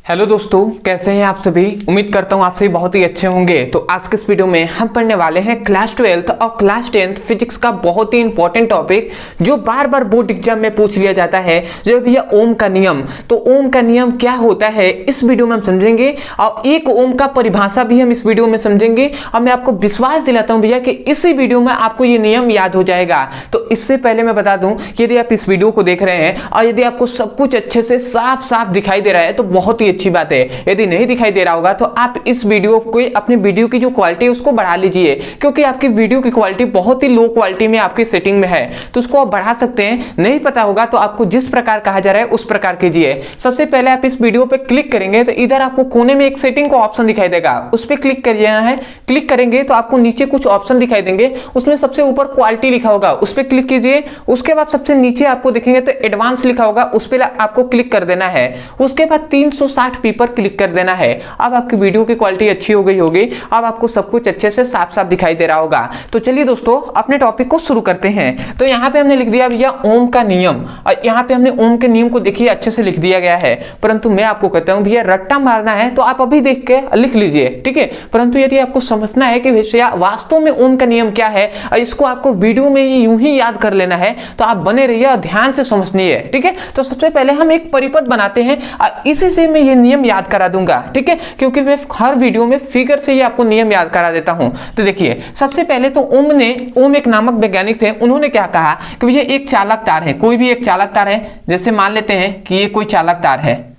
Hello दोस्तों, कैसे हैं आप सभी। उम्मीद करता हूं आप सभी बहुत ही अच्छे होंगे। तो आज के इस वीडियो में हम पढ़ने वाले हैं क्लास 12 और क्लास 10 फिजिक्स का बहुत ही इंपॉर्टेंट टॉपिक जो बार बार बोर्ड एग्जाम में पूछ लिया जाता है, जो भैया ओम का नियम। तो ओम का नियम क्या होता है इस वीडियो में हम समझेंगे और एक ओम का परिभाषा भी हम इस वीडियो में समझेंगे। और मैं आपको विश्वास दिलाता हूं भैया कि इसी वीडियो में आपको ये नियम याद हो जाएगा। तो इससे पहले मैं बता दूं कि यदि आप इस वीडियो को देख रहे हैं और यदि आपको सब कुछ अच्छे से साफ साफ दिखाई दे रहा है तो बहुत ही अच्छी बात है। यदि नहीं दिखाई दे रहा होगा तो आप इस वीडियो को, अपनी वीडियो की जो क्वालिटी है उसको बढ़ा लीजिए, क्योंकि आपकी वीडियो की क्वालिटी बहुत ही लो क्वालिटी में आपकी सेटिंग में है, तो उसको आप बढ़ा सकते हैं। नहीं पता होगा तो आपको जिस प्रकार कहा जा रहा है उस प्रकार कीजिए। सबसे पहले आप इस वीडियो पे क्लिक करेंगे तो इधर आपको कोने में एक सेटिंग का ऑप्शन दिखाई देगा, उस पर क्लिक करिए। क्लिक करेंगे तो आपको नीचे कुछ ऑप्शन दिखाई देंगे, उसमें सबसे ऊपर क्वालिटी लिखा होगा, उस पर क्लिक कीजिए। उसके बाद सबसे नीचे आपको दिखेंगे तो एडवांस लिखा होगा, उस पर आपको क्लिक कर देना है। उसके बाद 360p पर क्लिक कर देना है। अब आपकी वीडियो की क्वालिटी अच्छी हो गई होगी, अब आपको सब कुछ अच्छे से साफ साफ दिखाई दे रहा होगा। तो चलिए दोस्तों अपने टॉपिक को शुरू करते हैं। तो यहाँ पे हमने लिख दिया भैया ओम का नियम, और यहाँ पे हमने ओम के नियम को देखिए अच्छे से लिख दिया गया है। परंतु मैं आपको कहता हूँ भैया रट्टा मारना है तो आप अभी देख के लिख लीजिए, ठीक है। परंतु यदि आपको समझना है कि भैया वास्तव में ओम का नियम क्या है और इसको आपको वीडियो में यूं ही याद कर लेना है, तो आप बने रहिए और ध्यान से समझिए, ठीक है। तो सबसे पहले हम एक परिपथ बनाते हैं और इसी से मैं ये नियम याद करा दूंगा, ठीक है, क्योंकि मैं हर वीडियो में फिगर से ही आपको नियम याद करा देता हूं। तो देखिए सबसे पहले तो ओम एक नामक वैज्ञानिक थे, उन्होंने क्या कहा कि भैया एक चालक तार है, कोई भी एक चालक तार है, जैसे मान लेते हैं कि ये कोई चालक तार है,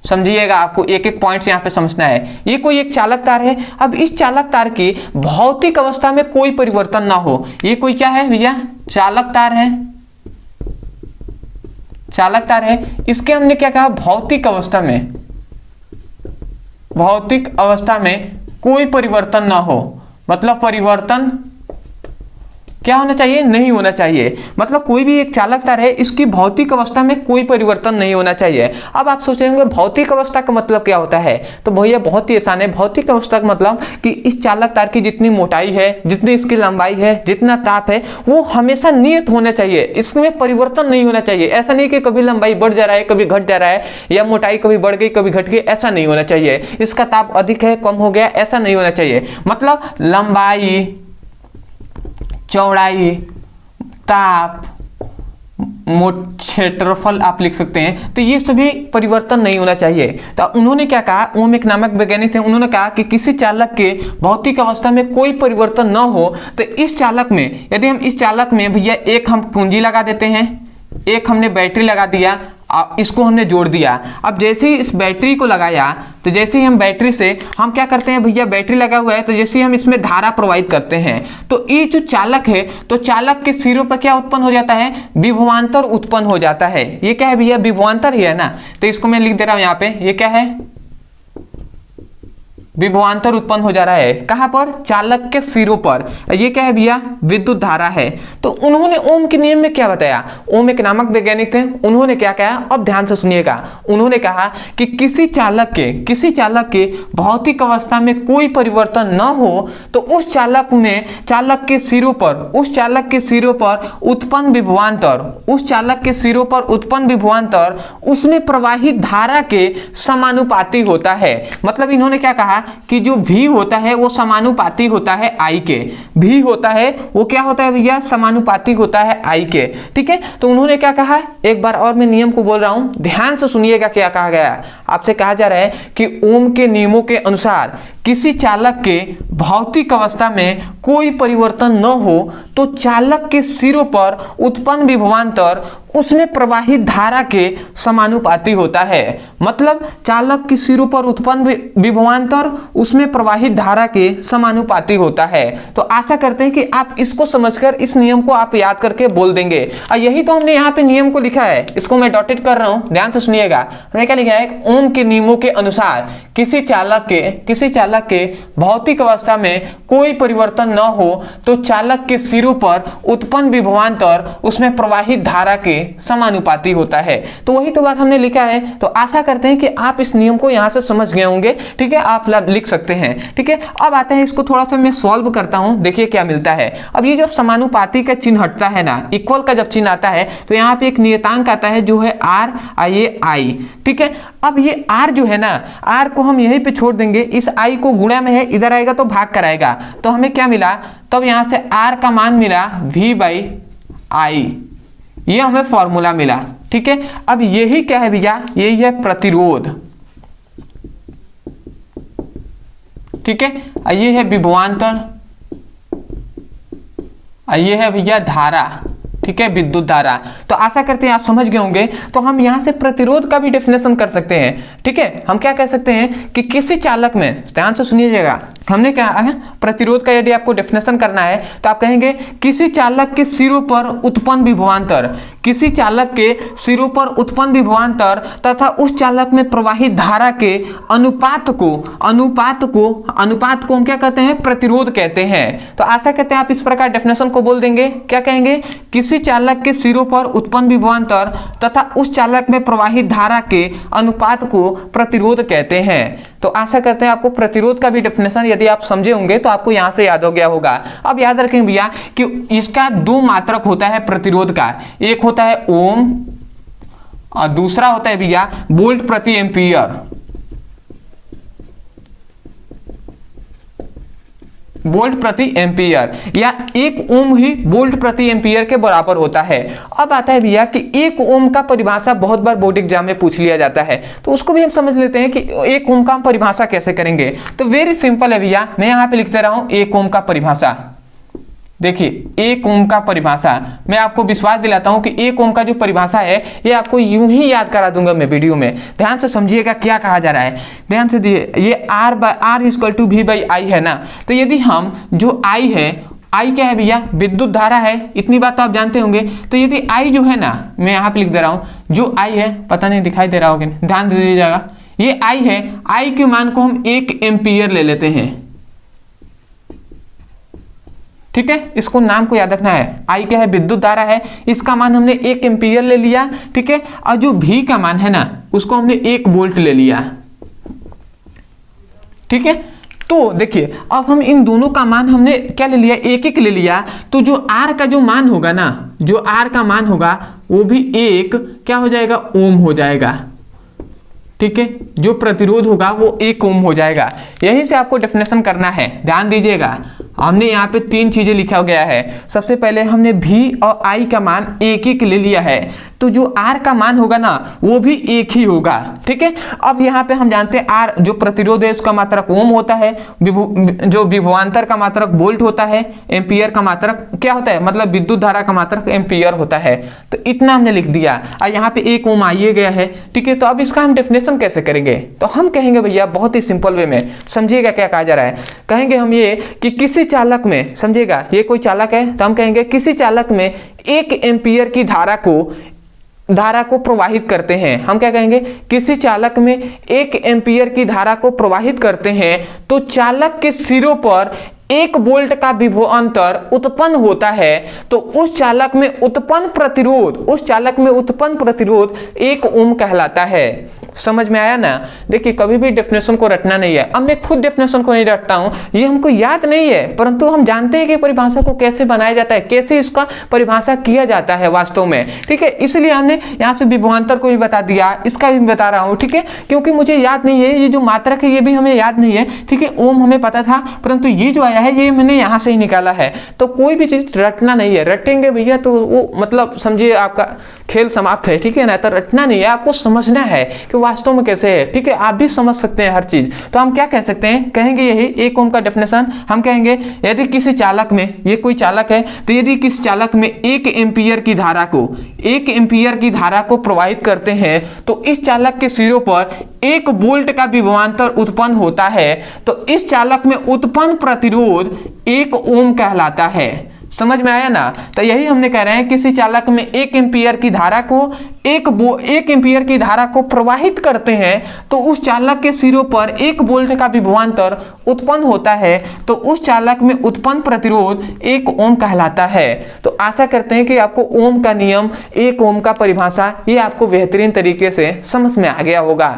समझिएगा, आपको एक एक पॉइंट यहाँ पे समझना है। ये कोई एक चालक तार है। अब इस चालक तार की भौतिक अवस्था में कोई परिवर्तन ना हो, ये कोई क्या है भैया, चालक तार है, चालक तार है। इसके हमने क्या कहा, भौतिक अवस्था में कोई परिवर्तन ना हो, मतलब परिवर्तन क्या होना चाहिए, नहीं होना चाहिए। मतलब कोई भी एक चालक तार है, इसकी भौतिक अवस्था में कोई परिवर्तन नहीं होना चाहिए। अब आप सोच रहे होंगे भौतिक अवस्था का मतलब क्या होता है, तो भैया बहुत ही आसान है। भौतिक अवस्था का मतलब कि इस चालक तार की जितनी मोटाई है, जितनी इसकी लंबाई है, जितना ताप है, वो हमेशा नियत होना चाहिए, इसमें परिवर्तन नहीं होना चाहिए। ऐसा नहीं कि कभी लंबाई बढ़ जा रहा है, कभी घट जा रहा है, या मोटाई कभी बढ़ गई कभी घट गई, ऐसा नहीं होना चाहिए। इसका ताप अधिक है कम हो गया, ऐसा नहीं होना चाहिए। मतलब लंबाई, चौड़ाई, ताप, क्षेत्रफल आप लिख सकते हैं, तो ये सभी परिवर्तन नहीं होना चाहिए। तो उन्होंने क्या कहा, ओम एक नामक वैज्ञानिक थे, उन्होंने कहा कि किसी चालक के भौतिक अवस्था में कोई परिवर्तन न हो, तो इस चालक में, यदि हम इस चालक में भैया एक हम कुंजी लगा देते हैं, एक हमने बैटरी लगा दिया, इसको हमने जोड़ दिया। अब जैसे ही इस बैटरी को लगाया, तो जैसे ही हम बैटरी से हम क्या करते हैं भैया, बैटरी लगा हुआ है तो जैसे ही हम इसमें धारा प्रवाहित करते हैं, तो ये जो चालक है, तो चालक के सिरों पर क्या उत्पन्न हो जाता है, विभवांतर उत्पन्न हो जाता है। ये क्या है भैया, विभवांतर ही है ना। तो इसको मैं लिख दे रहा हूं यहाँ पे, ये क्या है, विभवांतर उत्पन्न हो जा रहा है। कहां पर, चालक के सिरों पर। ये क्या है भैया, विद्युत धारा है। तो उन्होंने ओम के नियम में क्या बताया, ओम एक नामक वैज्ञानिक थे, उन्होंने क्या कहा, अब ध्यान से सुनिएगा। उन्होंने कहा कि किसी चालक के भौतिक अवस्था में कोई परिवर्तन न हो, तो उस चालक के सिरों पर उत्पन्न विभवांतर, उसमें प्रवाहित धारा के समानुपाती होता है। मतलब इन्होंने क्या कहा कि जो V होता है वो समानुपाती होता है I के। V होता है वो क्या होता है भैया, समानुपाती होता है I के, ठीक है। तो उन्होंने क्या कहा, एक बार और मैं नियम को बोल रहा हूं, ध्यान से सुनिएगा क्या कहा गया। आपसे कहा जा रहा है कि ओम के नियमों के अनुसार किसी चालक के भौतिक अवस्था में कोई परिवर्तन न हो, तो चालक के सिरों पर उत्पन्न विभवांतर उसमें प्रवाहित धारा के समानुपाती होता है। मतलब चालक के सिरों पर उत्पन्न विभवांतर उसमें प्रवाहित धारा के समानुपाती होता है। तो आशा करते हैं कि आप इसको समझकर इस नियम को आप याद करके बोल देंगे। और यही तो हमने यहाँ पे नियम को लिखा है, इसको मैं डॉटेड कर रहा हूँ, ध्यान से सुनिएगा। हमने क्या लिखा है, ओम के नियमों के अनुसार किसी चालक के भौतिक अवस्था में कोई परिवर्तन न हो तो चालक के सिरों पर उत्पन्न विभवांतर उसमें प्रवाहित धारा के समानुपाती होता है। तो वही तो बात हमने लिखा है। तो आशा करते हैं कि आप इस नियम को यहां से समझ गए होंगे। ठीक है, आप लिख सकते हैं। ठीक है, अब आते हैं इसको थोड़ा सा मैं सॉल्व करता हूं, देखिए क्या मिलता है। अब ये जब समानुपाती का चिन्ह हटता है ना, इक्वल का जब चिन्ह आता है तो यहाँ पे एक नियतांक आता है जो है आर, ये आई। ठीक है, अब ये आर जो है ना, आर को हम यहीं पे छोड़ देंगे, इस आई को गुणा में है, इधर आएगा तो भाग कराएगा, तो हमें क्या मिला, तब यहां से आर का मान मिला v बाई आई, ये हमें फॉर्मूला मिला। ठीक है, अब यही क्या है भैया, यही है प्रतिरोध। ठीक है, ये है विभवांतर, ये है भैया धारा। ठीक है, विद्युत धारा। तो आशा करते हैं आप समझ गए होंगे। तो हम यहां से प्रतिरोध का भी डेफिनेशन कर सकते हैं। ठीक है, हम क्या कह सकते हैं कि किसी चालक में, ध्यान से सुनिएगा, हमने क्या है प्रतिरोध का यदि आपको डेफिनेशन करना है तो आप कहेंगे किसी चालक के सिरों पर उत्पन्न विभवांतर, किसी चालक के सिरों पर उत्पन्न विभवांतर तथा उस चालक में प्रवाहित धारा के अनुपात को हम क्या कहते हैं, प्रतिरोध कहते हैं। तो आशा करते हैं आप इस प्रकार डेफिनेशन को बोल देंगे, क्या कहेंगे, किसी चालक के सिरों पर उत्पन्न विभवांतर तथा उस चालक में प्रवाहित धारा के अनुपात को प्रतिरोध कहते हैं। तो आशा करते हैं आपको प्रतिरोध का भी डेफिनेशन यदि आप समझे होंगे तो आपको यहां से याद हो गया होगा। अब याद रखें भैया कि इसका दो मात्रक होता है प्रतिरोध का, एक होता है ओम और दूसरा होता है भैया वोल्ट प्रति एम्पीयर। वोल्ट प्रति एम्पीयर, या एक ओम ही वोल्ट प्रति एम्पीयर के बराबर होता है। अब आता है भैया कि एक ओम का परिभाषा बहुत बार बोर्ड एग्जाम में पूछ लिया जाता है, तो उसको भी हम समझ लेते हैं कि एक ओम का हम परिभाषा कैसे करेंगे। तो वेरी सिंपल है भैया, मैं यहाँ पे लिखते रहा हूं एक ओम का परिभाषा। देखिए एक ओम का परिभाषा, मैं आपको विश्वास दिलाता हूं कि एक ओम का जो परिभाषा है ये आपको यूं ही याद करा दूंगा मैं वीडियो में। ध्यान से समझिएगा क्या कहा जा रहा है, ध्यान से दिए, ये R equal to V by I है ना। तो यदि हम जो I है, I क्या है भैया, विद्युत धारा है, इतनी बात तो आप जानते होंगे। तो यदि I जो है ना, मैं यहाँ पे लिख दे रहा हूँ, जो I है, पता नहीं दिखाई दे रहा होगा, ध्यान दे दीजिएगा, ये I है, I के मान को हम 1 एम्पीयर ले लेते हैं। ठीक है, इसको नाम को याद रखना है। आई क्या है, विद्युत धारा है, इसका मान हमने 1 एम्पीयर ले लिया। ठीक है, और जो भी का मान है ना, उसको हमने 1 वोल्ट ले लिया। ठीक है, तो देखिए अब हम इन दोनों का मान हमने क्या ले लिया, 1 ले लिया। तो जो आर का जो मान होगा ना, जो आर का मान होगा वो भी 1 क्या हो जाएगा, ओम हो जाएगा। ठीक है, जो प्रतिरोध होगा वो 1 ओम हो जाएगा। यहीं से आपको डेफिनेशन करना है, ध्यान दीजिएगा। हमने यहाँ पे 3 चीजें लिखा गया है। सबसे पहले हमने V और I का मान 1 ले लिया है, तो जो R का मान होगा ना वो भी 1 ही होगा। ठीक है, अब यहाँ पे हम जानते हैं R जो प्रतिरोध है उसका मात्रक ओम होता है, जो विभवांतर का मात्रक वोल्ट होता है, एम्पियर का मात्रक क्या होता है, मतलब विद्युत धारा का मात्रक एम्पियर होता है। तो इतना हमने लिख दिया और यहाँ पे 1 ओम आइए गया है। ठीक है, तो अब इसका हम डेफिनेशन कैसे करेंगे, तो हम कहेंगे भैया बहुत ही सिंपल वे में, समझिएगा क्या कहा जा रहा है। कहेंगे हम ये कि किसी चालक में, समझिएगा ये कोई चालक है, तो हम कहेंगे किसी चालक में 1 एम्पीयर की धारा को प्रवाहित करते हैं। हम क्या कहेंगे, किसी चालक में 1 एम्पीयर की धारा को प्रवाहित करते हैं तो चालक के सिरों पर 1 वोल्ट का विभवांतर उत्पन्न होता है। तो उस चालक में उत्पन्न प्रतिरोध 1 ओम कहलाता है। समझ में आया ना। देखिए कभी भी डेफिनेशन को रटना नहीं है। अब मैं खुद डेफिनेशन को नहीं रटता हूं, ये हमको याद नहीं है, परंतु हम जानते हैं कि परिभाषा को कैसे बनाया जाता है, कैसे इसका परिभाषा किया जाता है वास्तव में। ठीक है, इसलिए हमने यहाँ से विभवांतर को भी बता दिया, इसका भी बता रहा हूँ। ठीक है, क्योंकि मुझे याद नहीं है, ये जो मात्रक है ये भी हमें याद नहीं है। ठीक है, ओम हमें पता था, परंतु ये जो आया है ये मैंने यहाँ से ही निकाला है। तो कोई भी चीज रटना नहीं है, रटेंगे भैया तो वो मतलब समझिए आपका खेल समाप्त है। ठीक है ना, तो रटना नहीं है, आपको समझना है कि वास्तव में कैसे है। ठीक है, आप भी समझ सकते हैं हर चीज। तो हम क्या कह सकते हैं, कहेंगे यही 1 ओम का डेफिनेशन। हम कहेंगे यदि किसी चालक में, ये कोई चालक है, तो यदि किसी चालक में 1 एम्पीयर की धारा को प्रवाहित करते हैं तो इस चालक के सिरों पर 1 वोल्ट का विभवांतर उत्पन्न होता है। तो इस चालक में उत्पन्न प्रतिरोध 1 ओम कहलाता है। समझ में आया ना। तो यही हमने कह रहे हैं किसी चालक में 1 एम्पीयर की धारा को 1 एम्पीयर की धारा को प्रवाहित करते हैं तो उस चालक के सिरों पर 1 वोल्ट का विभवांतर उत्पन्न होता है, तो उस चालक में उत्पन्न प्रतिरोध 1 ओम कहलाता है। तो आशा करते हैं कि आपको ओम का नियम, 1 ओम का परिभाषा ये आपको बेहतरीन तरीके से समझ में आ गया होगा।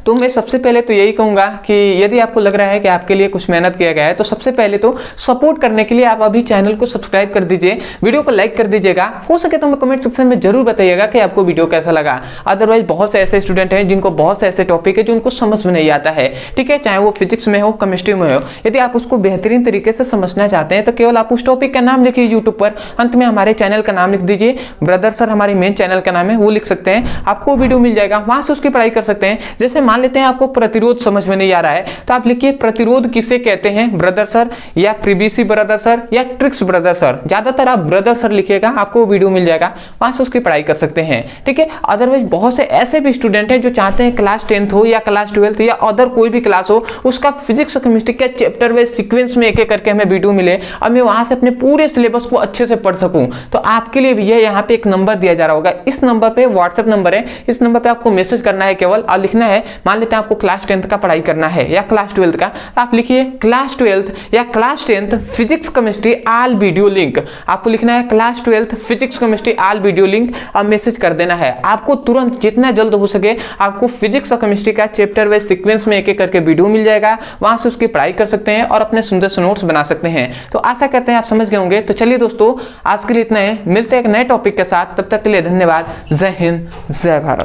तो मैं सबसे पहले तो यही कहूंगा कि यदि आपको लग रहा है कि आपके लिए कुछ मेहनत किया गया है तो सबसे पहले तो सपोर्ट करने के लिए आप अभी चैनल को सब्सक्राइब कर दीजिए, वीडियो को लाइक कर दीजिएगा, हो सके तो हमें कमेंट सेक्शन में जरूर बताइएगा कि आपको वीडियो कैसा लगा। अदरवाइज बहुत से ऐसे स्टूडेंट हैं जिनको बहुत से ऐसे टॉपिक है जो उनको समझ में नहीं आता है, ठीक है, चाहे वो फिजिक्स में हो, केमिस्ट्री में हो। यदि आप उसको बेहतरीन तरीके से समझना चाहते हैं तो केवल आप उस टॉपिक का नाम लिखिए यूट्यूब पर, अंत में हमारे चैनल का नाम लिख दीजिए, ब्रदर सर हमारे मेन चैनल का नाम है, वो लिख सकते हैं, आपको वीडियो मिल जाएगा, वहां से उसकी पढ़ाई कर सकते हैं। जैसे मान लेते हैं आपको प्रतिरोध समझ में नहीं आ रहा है तो आप लिखिए प्रतिरोध किसे कहते हैं ब्रदर सर, या प्रीबीसी ब्रदर सर, या ट्रिक्स ब्रदर सर, ज्यादातर आप ब्रदर सर लिखिएगा, आपको वीडियो मिल जाएगा, वहां से उसकी पढ़ाई कर सकते हैं, ठीक है। अदरवाइज बहुत से ऐसे भी स्टूडेंट हैं जो चाहते हैं क्लास 10th हो या क्लास 12th या अदर कोई भी क्लास हो, उसका फिजिक्स और केमिस्ट्री का चैप्टर वाइज सीक्वेंस में एक एक करके हमें वीडियो मिले और मैं वहां से अपने पूरे सिलेबस को अच्छे से पढ़ सकूं। तो आपके लिए भी यहाँ पे एक नंबर दिया जा रहा होगा, इस नंबर पे व्हाट्सएप नंबर है, इस नंबर पे आपको मैसेज करना है केवल, और लिखना है, मान लेते हैं आपको क्लास 10th का पढ़ाई करना है या क्लास 12th का, आप लिखिए क्लास 12th या class 10th physics chemistry all video link, आपको लिखना है class 12th physics chemistry all video link और मैसेज कर देना है। आपको तुरंत जितना जल्द हो सके आपको फिजिक्स और केमिस्ट्री का चैप्टर वाइज सीक्वेंस में एक एक करके वीडियो मिल जाएगा, वहां से उसकी पढ़ाई कर सकते हैं और अपने सुंदर से नोट्स बना सकते हैं। तो आशा करते हैं आप समझ गए होंगे। तो चलिए दोस्तों आज के लिए इतना है, मिलते हैं एक नए टॉपिक के साथ, तब तक के लिए धन्यवाद। जय हिंद, जय भारत।